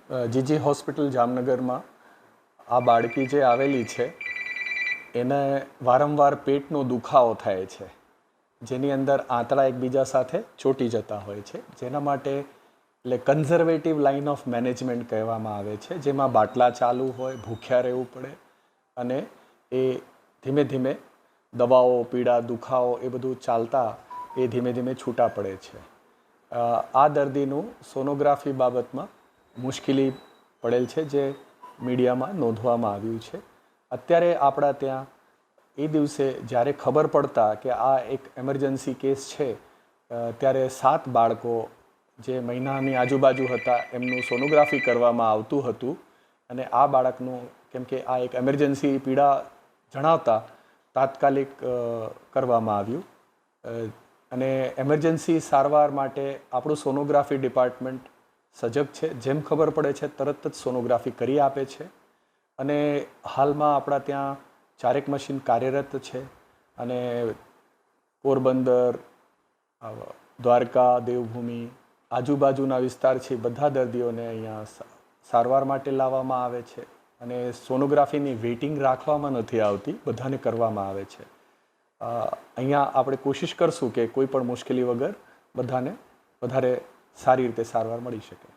જીજી hospital જામનગરમાં આ બાળકી જે આવેલી છે એને વારંવાર પેટનો દુખાવો થાય છે, જેની અંદર આંતળા એકબીજા સાથે ચોંટી જતા હોય છે, જેના માટે એટલે કન્ઝર્વેટિવ લાઇન ઓફ મેનેજમેન્ટ કહેવામાં આવે છે, જેમાં બાટલા ચાલુ હોય, ભૂખ્યા રહેવું પડે અને એ ધીમે ધીમે દવાઓ, પીડા, દુખાવો એ બધું ચાલતા એ ધીમે ધીમે છૂટા પડે છે. આ દર્દીનું સોનોગ્રાફી બાબતમાં મુશ્કેલી પડેલ છે, જે મીડિયામાં નોંધવામાં આવ્યું છે. અત્યારે આપણા ત્યાં એ દિવસે જ્યારે ખબર પડતા કે આ એક એમરજન્સી કેસ છે, ત્યારે 7 બાળકો જે મહિનાની આજુબાજુ હતા એમનું સોનોગ્રાફી કરવામાં આવતું હતું અને આ બાળકનું કેમ કે આ એક એમરજન્સી પીડા જણાવતા તાત્કાલિક કરવામાં આવ્યું અને એમરજન્સી સારવાર માટે આપણું સોનોગ્રાફી ડિપાર્ટમેન્ટ સજગ છે. જેમ ખબર પડે છે તરત જ સોનોગ્રાફી કરી આપે છે અને હાલમાં આપણા ત્યાં 4 મશીન કાર્યરત છે અને પોરબંદર, દ્વારકા, દેવભૂમિ, આજુબાજુના વિસ્તાર છે બધા દર્દીઓને અહીંયા સારવાર માટે લાવવામાં આવે છે અને સોનોગ્રાફીની વેઇટિંગ રાખવામાં નથી આવતી, બધાને કરવામાં આવે છે. અહીંયા આપણે કોશિશ કરશું કે કોઈ પણ મુશ્કેલી વગર બધાને વધારે સારી રીતે સારવાર મળી શકે.